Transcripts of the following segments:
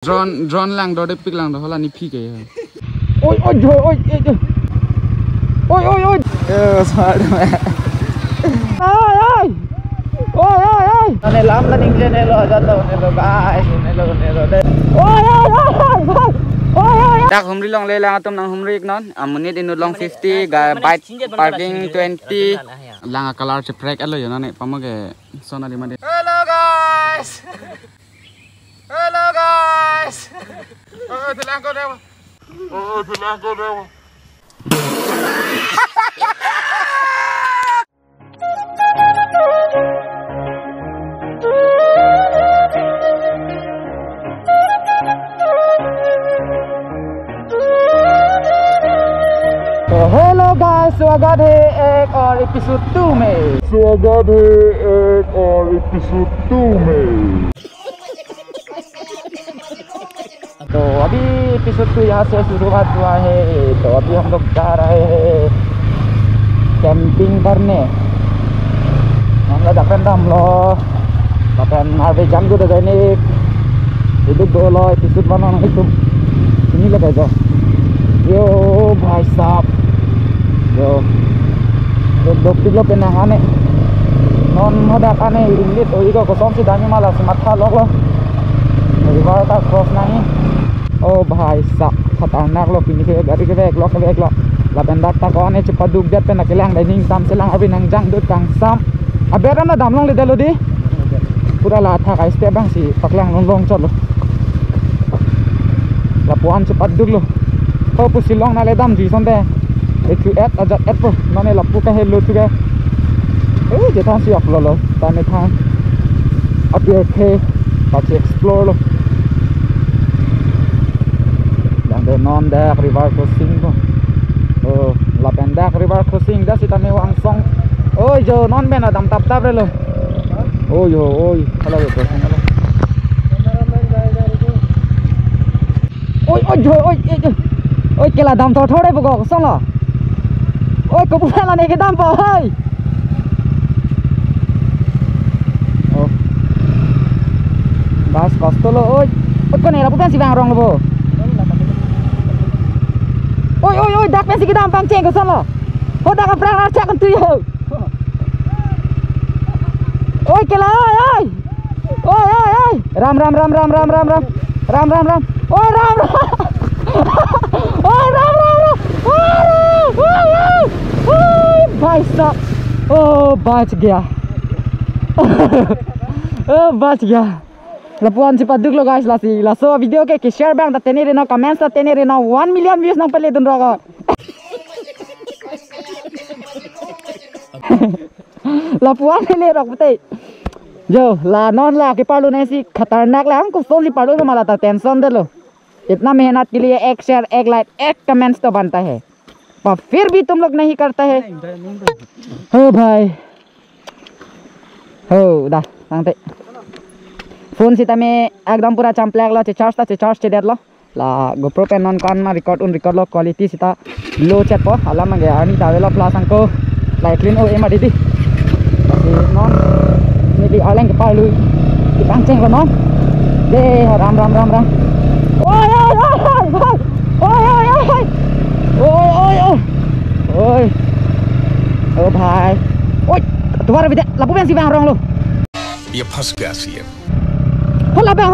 drone lang do de pik lang do hola ni phi ke ôi smart man ôi này lắm là ninh lên lo ra đâu này lo guys này lo đây ôi dak humri long le lang atom nang humri ik non amunit inu long 50 ga bike parking 20 lang color che break alo yo ne pamage sonali made hello guys telang ko dewa तो hello guys स्वागत है एक और episode 2 में तो अभी episode 2 यहाँ से शुरुआत हुआ है। तो अभी हम लोग जा रहे हैं कैंपिंग करने। हम लोग dapat lo harus jam gue udah ini itu dulu episode mana itu ini lah guys yo भाई साहब yo dokter lo penangane non ada kane ini tuh iko kosong sih dani malah semata lo river ta cross nani oh भाई साहब खतरनाक lo ini ke gari ke vek lo la bendak ta ko ane cepat duk det penak kelang dining sam selang abi nang jang dut kang sam abera na damlong le dalo di pura la tha kai step bang si paklang long chot lo la puan cepat duk lo ko pusilong na le dam ji sonde etu at ajat at pro nane la pu ka hello tu ga je than si upload lo ta ne than appear ke pa explore lo dan de non da river crossing ko oh la pendak river crossing da si ta me wang song ôi giờ non bên là đầm tập đây luôn ôi hello ôi cái là đầm thôi đấy bộ xong rồi ôi có bút là này cái đầm vào hơi bas costo lo ôi con này là bút vàng rong lo ôi đặc biệt cái đầm bám trên của xong rồi ôi đặc biệt là chắc con tươi hơn ôi cái là ôi ram ôi ram भाई साहब ओ बच गया बच गया lapuan cepat duk lo guys la so video ke share bang ta tenere na comments ta tenere na 1 million views nang pele dun roga lapuan pele rok bete जो ला non ला के पालू नहीं सी खतरनाक ला हमको सोन सी पालू तो माला था टेंशन दे लो इतना मेहनत के लिए एक शेयर एक लाइक एक कमेंट्स तो बनता है पर फिर भी तुम लोग नहीं करता है हो भाई हो दा सांगते फोन सी तमे एकदम पूरा चंपलेक लो चार्ज चे देत लो ला GoPro पे नॉन कान मा रिकॉर्ड लो क्वालिटी सीता लो चेट पो हाला मंगे आनी तावेलो प्लस अंको लाइक क्लीन ओ एम दी नॉन đi ở lên cái bao lui cái băng trên của nó đây ram ôi भाई ôi तुम्हारा भी लापू बेंसी bang rong lo ये फंस गया सीएम होला bang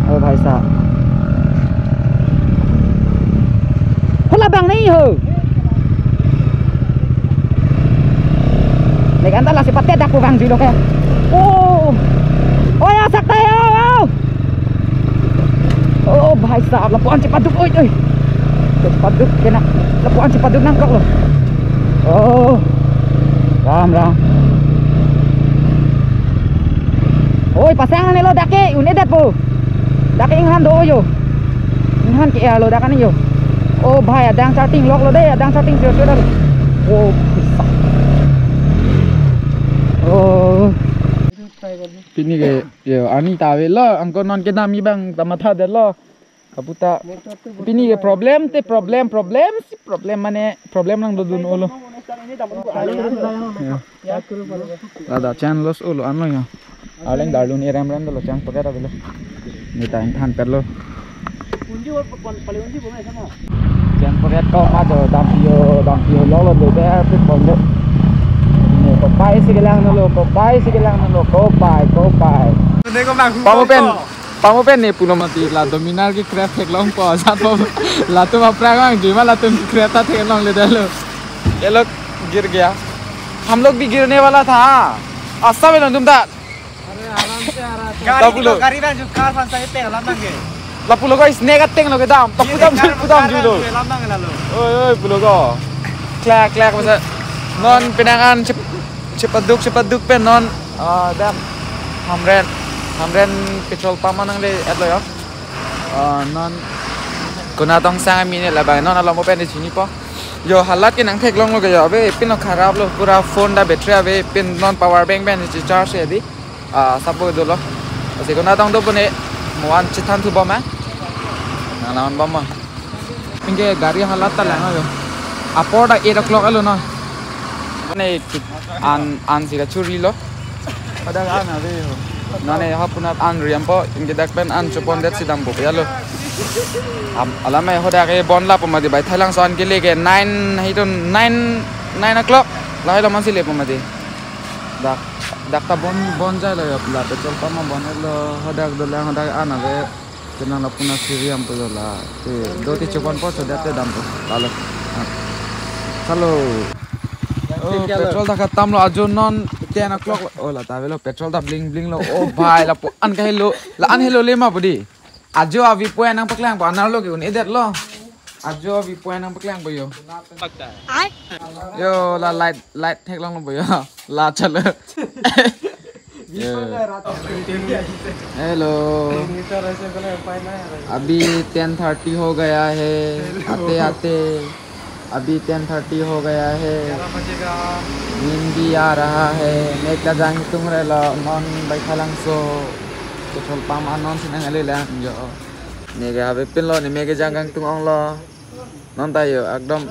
ओ भाई साहब होला bang नहीं हो Này anh ta là sẽ bắt tết đặc của vàng gì đâu kìa. Ôi sakta ya. Oh भाई साहब lapuan cepat duk oi. Cepat duk kena. Lapuan cepat duk nangkok loh. Oh. Ram. Oi pasang ni lo dake une dat po. Dake inghan do yo. Inghan ke lo dakan yo. Oh भाई adang starting lock lo deh, adang starting sure dah. Oh bisa. Oh Pini ke yo ani tawe lo angko non ke nami bang tamatha de lo kaputa pini ke problem mane problem nang do dun olo Ada channel los ulo ano ya. Aleng dalu ni ram dulu chang pakai dah dulu. Ni time than per lo. Chang pakai kau maju dampio lo deh airport boleh. Ni kopai sigelang nalo kopai. Pamu pen ni puno mati la dominar की Krebs थे लोग को आजाद पाओ ला तुम अपराग जीवा ला तुम Krebs थे लोग ले डालो ये लोग गिर गया हम लोग भी गिरने वाला था आस्था में तुम था गाड़ी में जो कार फंसा है तेल लामंगे ला पुलो को इसने का तेल लोग दाम पुदम जुलो लामंगे लालो ओए पुलो को क्लैक मसा non पिनांgan cepat duk pen non dan hamren petrol pump nang le at lo yo non kuna tong sang mi ne la ba non ala mo pen di sini po yo halat ke nang thek long lo ga yo be pin lo kharab lo pura phone da battery be pin non power bank ben di charge e di sapo do lo ase kuna tong do pune moan chithan thu ba ma na lawan ba ma pinge gari halat ta lang yo apoda 8 o'clock alo no ne an sira churi lo pada ga na be ho nane hapuna an riampo inge dakben an chopon det sidam bo yalo alame hoda ke bon la pamadi bai thailang son ke lege 9 hidon 9 o'clock la hilo man sile pamadi dak ta bon jai lo la petrol pama bon lo hoda do la hoda an ave tenang la puna siriam po la te do ti chopon po so det dam po lalo halo petrol dah khatam lo ajo non 10 o'clock oh la ta velo petrol dah bling lo oh bhai la an ka hello la an hello le ma bodi ajo avi poen nang paklang ba anar lo ke un edet lo ajo avi poen nang paklang bo yo yo la light thek long lo bo yo la chalo hello अभी 10:30 हो गया है आते अभी 10:30 हो गया है नींद भी आ रहा है मैं का जांग तुम रे ला नॉन बैठा लंग सो पेट्रोल पंप नॉन सिनंग ले ला जो ने के अबे पिन लो ने मे के जांग तुम ऑन लो नॉन तायो एकदम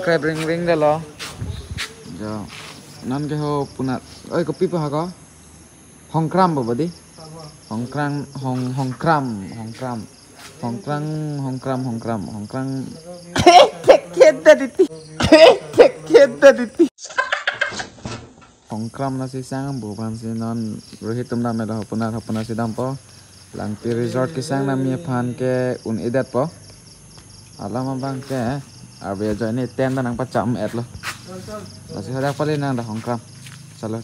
क्रैप रिंग दे लो जो नॉन के हो पुना ओय कॉपी पे हाको हंक्राम बबदी हंक्राम hongkram nasi sang bukan si non rohit tumda mela hapuna si dampo langpi resort ki sang namanya pan ke un edat po alama bang ke abe jo ini ten nang pacam et lo masih ada apa nang dah hongkram chalo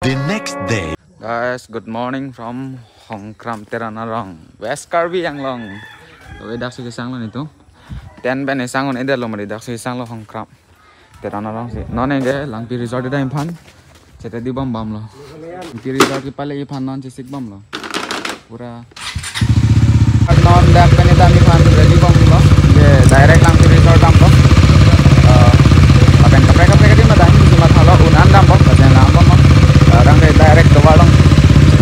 The next day. Guys, good morning from Hongkram Teranarong, West Karbi Anglong. Tôi đáp sự sang luôn itu. Ten bên này sang luôn đây là mà đáp sự sang luôn Hongkram Teranarong sih. Nó này cái Langpi Resort đây em phan. Sẽ đi bom lo. Langpi Resort cái pale phan non chỉ bom lo. Pura. Non đáp bên này đi phan ready bom lo. Ye direct Langpi Resort dam lo. Akan kapre cái dia mah dah cuma thalo unan dam lo. Pasal lam bom. Orang direct ke Walong.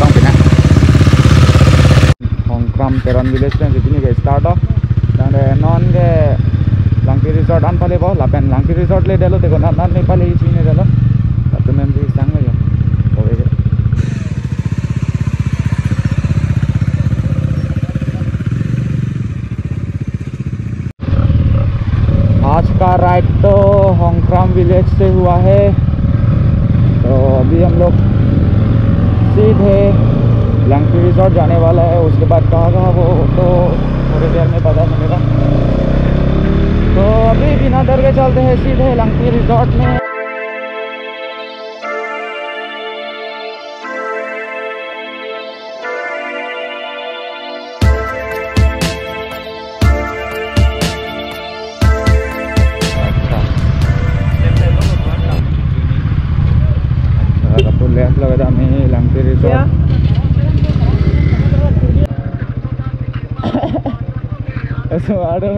Bang pina. Hongkram Teran village kan sini guys start off. Dan non ke Langpi Resort an pale bo lapen Langpi Resort le delo dekho nan ne pale sini delo. Tapi memang sang lo ya. Oke. आज का ride तो होंगक्राम village से हुआ है तो अभी हम लोग सीधे लंगपी रिजॉर्ट जाने वाला है उसके बाद कहाँ वो तो थोड़ी देर में पता चलेगा तो अभी बिना डर के चलते हैं सीधे लंगपी रिजॉर्ट में Langpi Resort. Eso ada.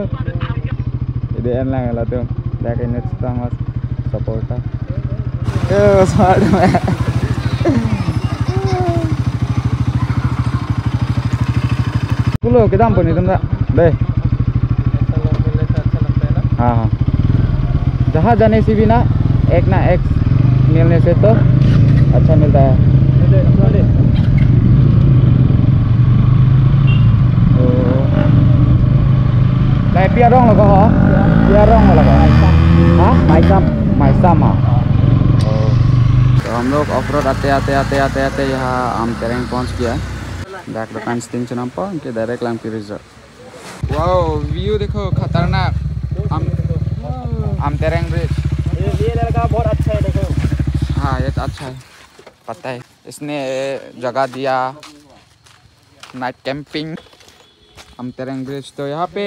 Idean lang lah tu. Dah kena stang mas supporta. Eso ada. Kulo kita ampun itu tak? Deh. हाँ जहाँ जाने से भी ना एक ना एक मिलने से तो अच्छा मिलता है। Này pia rong là có hả? Pia rong là có hả? Mai sam à? तो हम लोग ऑफ रोड आते यहाँ आम तेरेंग पहुँच गया। बैक दुकान स्टिंग से नाम पर इनके डायरेक्ट लांग रिजर्व। वाओ व्यू देखो खतरनाक। आम तेरेंग ब्रिज ये लड़का बहुत अच्छा है देखो। हाँ ये तो अच्छा है, पता है इसने जगह दिया नाइट कैंपिंग। हम तेरेंग ब्रिज तो यहाँ पे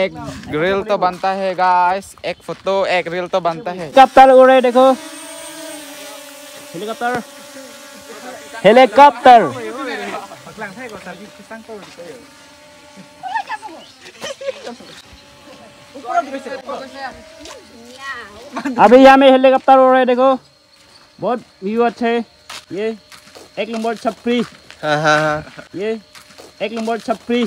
एक रील तो बनता है गाइस, एक फोटो एक रील तो बनता है। हेलीकॉप्टर उड़ रहे देखो, हेलीकॉप्टर हेलीकॉप्टर। अभी यहाँ में हेलीकॉप्टर उड़ रहे देखो, बहुत व्यू अच्छा है। ये एक नंबर छपरी। ये एक नंबर छपरी।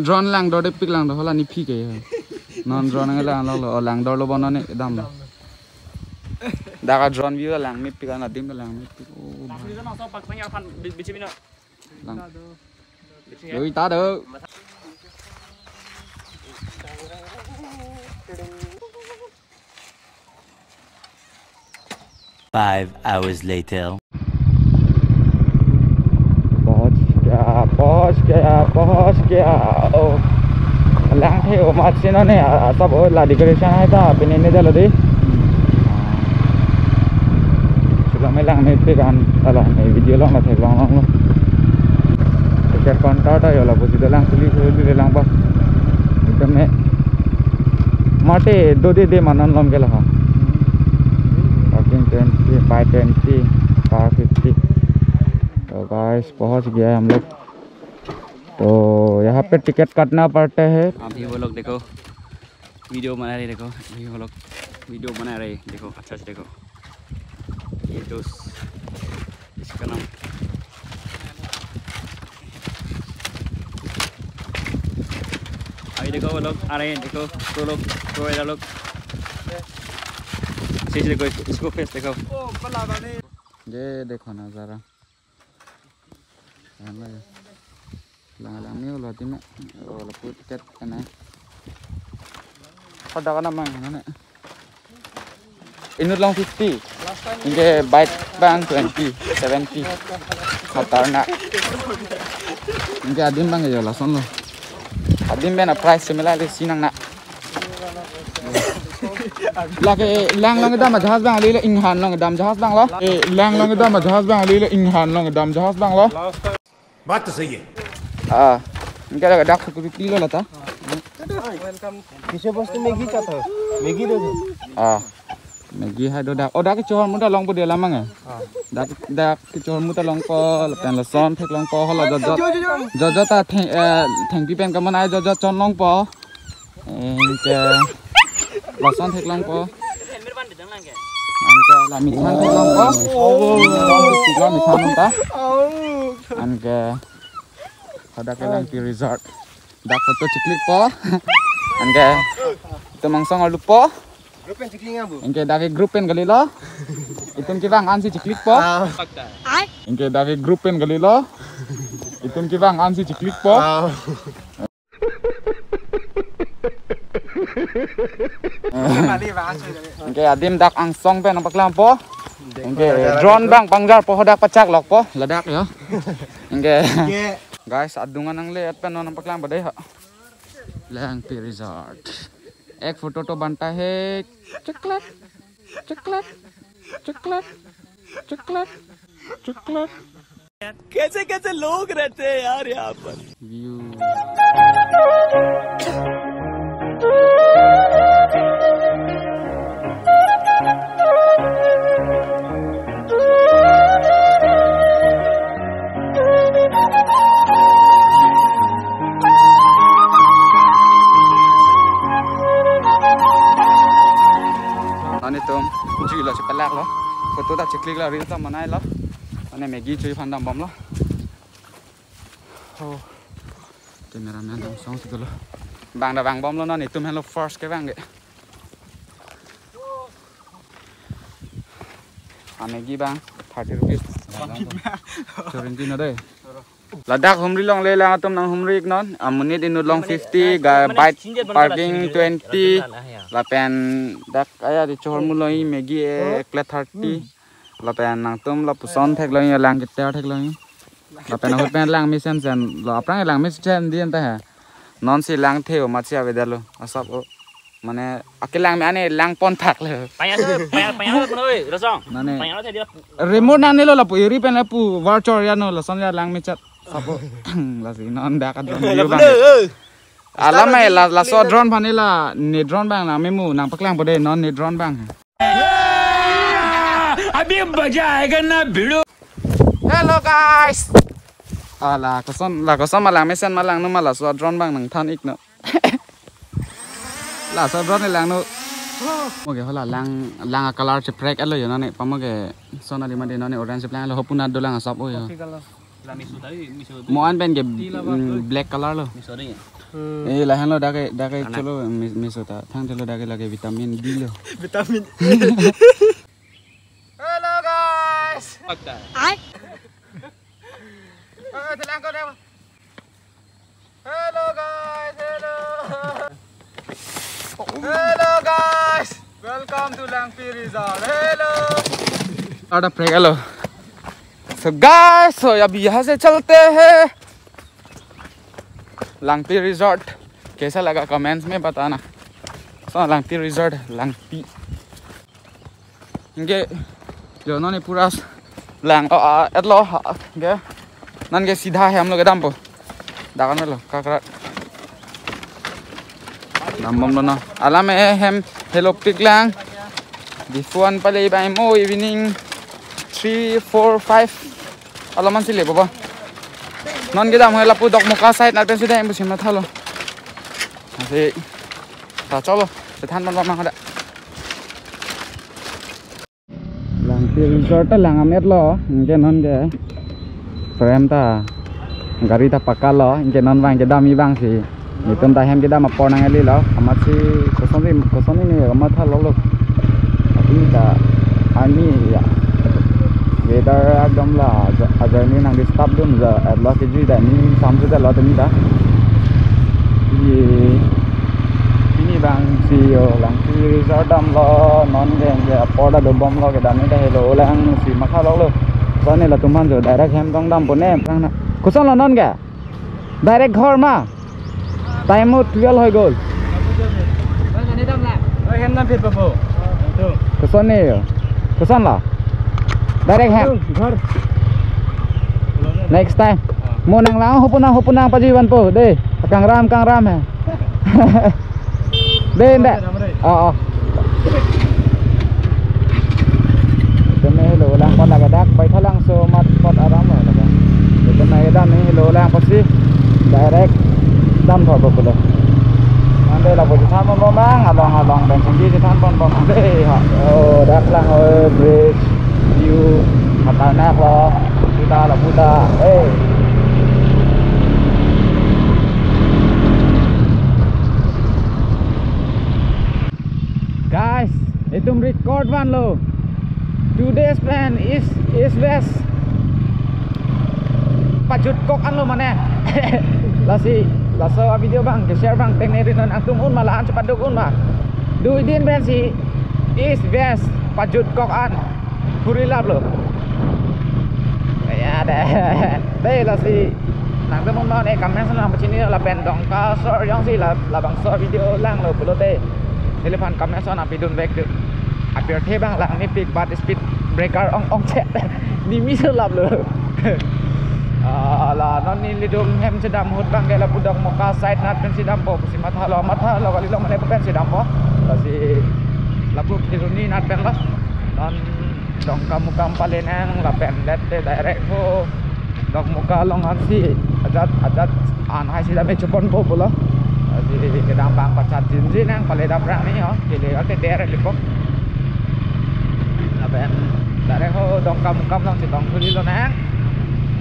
ड्रोन लांग दो पिक लांग दो होला नि फी के नॉन ड्रोन के लांग लो लांग दो लो बनने एकदम दागा ड्रोन व्यू लांग नि पिक ना दिम लांग नि पिक ओ भाई ta được 5 hours later. पहुंच गया lang theo mat sino ne सब ला डेकोरेशन है था पिने ने जलो दे सुला में lang में पे kan ala ने वीडियो long ना थे long टिकट काउंटर टा योला बुसी दे lang सुली lang बा एकदम में माटे दो दे मानन लम गेला हा पार्किंग 20 520 कार 50। तो गाइस पहुंच गया हम लोग। तो यहाँ पे टिकट काटना पड़ता है। अभी वो लोग देखो वीडियो बना रहे, देखो अभी वो लोग वीडियो बना रहे, देखो अच्छा से देखो। ये तो इसका नाम अभी देखो वो लोग आ रहे हैं, देखो दो लोग देखो इसको फेस देखो। ये देखो नज़ारा lang ni ulo ti me ulo put ket ana pada kana mang ana inut long 50 inge bite bang 20 70 khatarna inge adim bang yo la son lo adim bena price semela le sinang na lage lang long dam jahaz bang le inghan long dam jahaz bang lo lang long dam jahaz bang le inghan long dam jahaz bang lo बात तो सही है। इनका लगा डाक को P low लता किसे बस मैगी चाहता है, मैगी दे दो। मैगी है दो डाक, डाक के चोर मुदा लॉन्ग पड़े लामंग है। डाक के चोर मुदा लॉन्ग को पेन लसन फेक लॉन्ग को होला जो ता थैंक यू पेन का मनाए जो चोर लॉन्ग पो इनके लसन फेक लॉन्ग को इनके ला मिठान फेक लॉन्ग को लॉन्ग मिठान होता इनके ada kelang pi resort dak foto ciklik po angke itu mangsong lupo grupen cikling abu angke dak grupen galilo itum ki bang ansi ciklik po angke dak grupen galilo itum ki bang ansi ciklik po angke adim dak angsong pe nampak lampo angke drone bang pangjar po hodak pacak lok po ledak ya angke guys अदुंगा नंगले एतपे नो नंपक लांग बदे लांग पे resort एक फोटो तो बनता है chocolate chocolate chocolate chocolate chocolate कैसे कैसे लोग रहते हैं यार यहाँ पर view Ini tuh cuy lo cepet lo, foto tak ceklik lah, reel tak mana lo, ini Maggie cuy pandang bom lo, oh, kameramen dong song sih lo, bang dah bang bom lo, nih tuh hello first ke bang ge, Maggie bang, 30 rupiah, curin cina deh. Ladak humri long le lang atom nang humri non menit inut long 50 ga bite parking 20 lapen dak aya di chol muloi Maggie ekle 30 lapen nang tum la puson thek loi lang kitel thek loi lapen hot pen lang mission sen lo aprang lang mission dien ta ha non si lang theu ma chia vedalo asap o mane akelang me ane lang pon thak le payah oi rasong payah dia remote nane lo la pu iri pen la pu virtual ya no la son ya lang me chat Sapo, lah sih non dah kan drone bang. Alam lah so drone panila ni drone bang lah memu nang paklang pada non ni drone bang. Abi bajaega na video. Hello guys. Lah koson malang mesen malang no malah so drone bang nang than ik no. Lah so drone lang no. Oke hola lang color cheprek alo yo nane pamage sona di made nane orange plan lo hopuna do lang sap o yo. Moan pen ke black color lo. Lah han lo dake cholo misota thang cholo dake lage vitamin D lo. Vitamin E. Hello guys. Ai. Telang ko daw. Hello guys. Hello guys. Welcome to Langpi Resort. Hello. Ada break hello. So guys, so अभी यहाँ से चलते हैं लांगपी resort कैसा लगा comments में बताना so लांगपी resort लांगपी इनके जो उन्होंने पूरा लांग एटलो के नन के सीधा है हम लोग एकदम पो दागन में लो काकरा नंबम लो ना आला में हम हेलो पिक लांग दिफुआन पले बाय मो evening 3, 4, 5 alaman sile baba non gida mo lapu dok muka side na pen sudah embusin mata lo asi ta cholo se than ban ma ada Langpi resort lang amet lo nge non ge frame ta gari ta pakka lo nge non bang ke dami bang si nitum ta hem ke dam apor nang ali lo amat si kosoni ni amat tha lo tapi ta army ya weather एकदम ला journey nang disturb dum za lo ke ji da ni samsu da lo tani da ini bang si Langpi resort dam lo non ge apoda do bom lo ke da ni da hello lang si makha lo so ne la tuman jo direct hem tong dam pone prang na kuson lo non ge direct ghor ma time 12 hoi gol ni dam la oi hem dam phit babu kuson ne kuson la direct hand next time mau nang lang hupunang pajiwan po deh kang ram he deh ndak oh teme lo lang kon lagadak bai thalang so mat pot aram lo laga teme dam ni lo lang pasti direct dam thor po lo ande la boi than bon bang along dan singgi than bon deh oh dak lang bridge view mata nak lo Buddha hey guys itu record one lo today's plan is west pajut kok an lo mana laso video bang share bang teknik non antum un malahan cepat dukun mah duidin ben si east west pajut kok an Purilap lo. Ya deh lah si nang teman mau nih kamera senang macam ni lah pendong kasor yang si lah bang so video lang lo pelote telepon kamera so nak pidun back tu apir the bang lang ni pick but speed breaker ong chat ni misal lap lo Ala non ni lidum hem sedam hut bang gela budak muka side nat pen sidam po si mata lo kali lo mane pen sidam po si labu kiruni nat pen lah non dong kamu kampalen la pen let direct ho dok muka long si ajat an hai sidam e chupon po bola si kedam bang pacat jinjin nang pale daprak ni ho kile ate direct lipo la pen direct ho dong kamu kam long si dong tuli lo nang.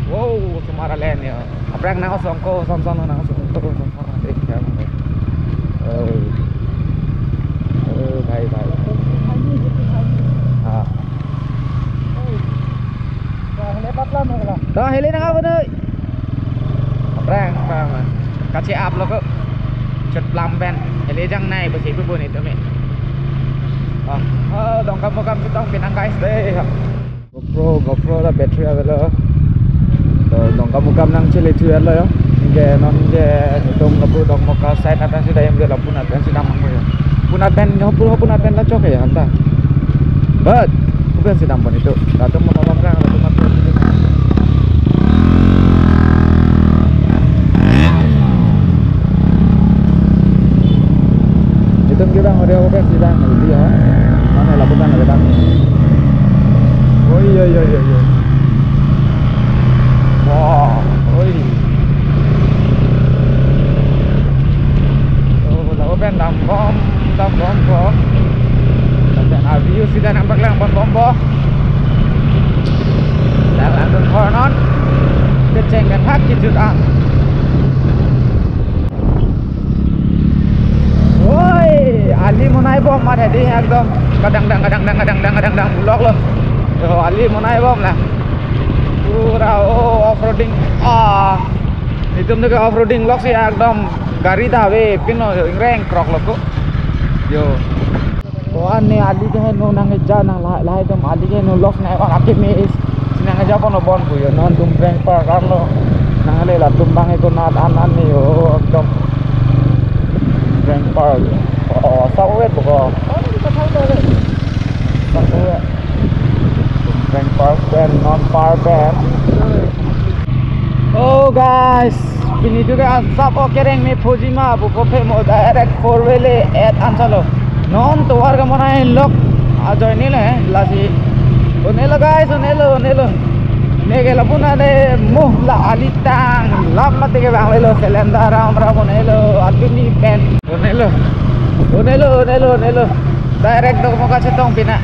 Wow, Sumara Land ya. Apa yang nang songko, som-som nang songko, som-som nanti ya. Baik. Ah. Lepas lah mereka. Dah heli nang apa tu? Apa yang? Kasih up lo kok. Cut lamben. Heli jang naik bersih pun itu me. Dong kamu kita pinang guys deh. GoPro lah bateri ada. Dong kamu nang cile cuy lah ya, hingga non je hitung lebu dong muka side nanti sudah yang dia lapun nanti sudah mampu ya, punat pen lah cok ya anta, but bukan sudah pun itu, datang menolong kan, datang masuk itu. Hitung kita ngoreo bukan sudah nanti ya, mana lapukan ada kan? Oh iya. Wow, oi. Lalu pen dam bom po. Dan aviu sudah nampak lang bom po. Dan langsung konon. Kecengkan hak kijutan. Woi, Ali mau naik bom ada di ekdom. Kadang bulok loh. Yo Ali mau naik bom lah. Pura off-roading itu juga off-roading lock sih ekdom gari dawe pino reng krok lo kok yo ane ali ke no nang ja nang lai dom ali ke no lock na wa ake me sinang ja pono bon bu yo non tum reng par karlo nang le la tumbang itu nat anan ni yo ekdom reng par sawet buko kita tahu deh sawet rank power band, non power band. Oh guys, ini juga sab oke reng me Fujima buko pe mo direct 4-wheel at ansalo. Non to warga mana lock ajo ini le lasi. Onelo guys, onelo. Nege lapuna de muh la alitang lap mate ke bang lelo selenda ram onelo atuni pen. Onelo. Direct to mo ka chetong pina.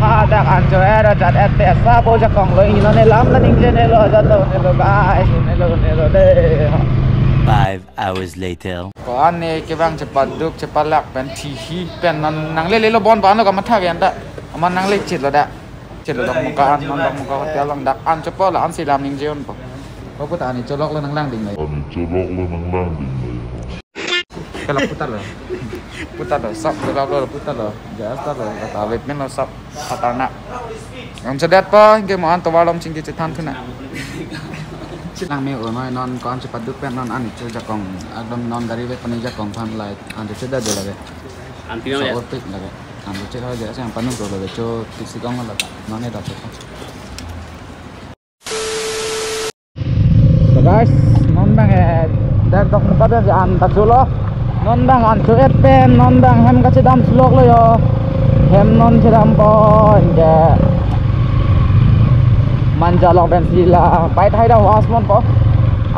Ada kanco era jat ete sa po jakong lo ino ne lam naning jene lo jato ne lo guys ne lo deh 5 hours later. Ko ane ke bang cepat duk cepat lak pen tihi pen nang le lo bon ban lo ka matha gen da man nang le chit lo da chit lo dok muka an non dok muka hotel lang dak an cepo la an silam ning jeon po ko puta ani colok lo nang lang ding lai kalau putar lo sap lo putar lo gas lo kata web men lo sap patarna ngam sedat pa ge mo an to walom ching ki chetan thuna lang me o noi non kon cepat duk pen non ani chu jakong akdom non gari web pani jakong phan lai an sedat de lage anti no ya otik lage an che ho ja sang panu lo lage chu tisikong la non ne da so guys non bang dak dok muka be an ta chulo non bang an chu et pen non bang hem ka chedam slok lo yo hem non chedam po je manja long ben sila pai thai da wasmon po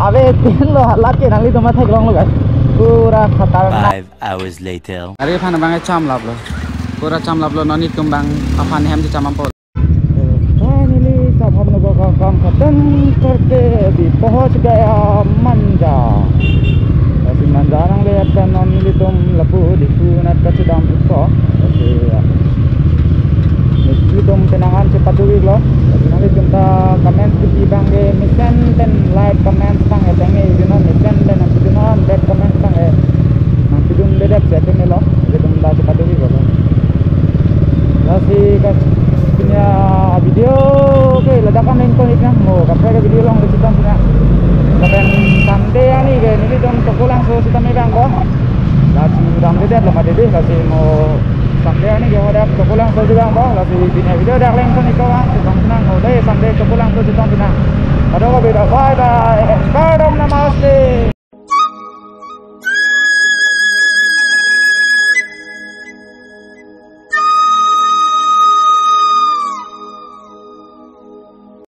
ave tin lo halat ke nang li to ma thai long lo guys pura khatarnak 5 hours later. Hari phan bang cham lap lo pura cham lap lo nonit kumbang afan hem cham po finally सब हम लोगों का काम खत्म करके अभी पहुंच गया मंजा kasi manjarang lihat kan non militum lapu di sunat kasi dam itu kasi militum tenangan cepat dulu lo kasi nanti kita comment di bang ke mission dan like comment sang ya tenge itu non mission dan nanti itu non bad comment sang ya nanti itu beda setting lo jadi kita cepat dulu lo kasi punya video oke ledakan link mau kapal video long di situ punya dan Sunday ni ke ni dong toko langsung kita megang ko. Lagi ram dia lama dia kasi mau Sunday ni ke ada toko langsung juga ko. Lagi bina video dak langsung ni ko. Sedang senang ko deh Sunday toko langsung kita Ano ka bida? Bye bye. Karam Namaste.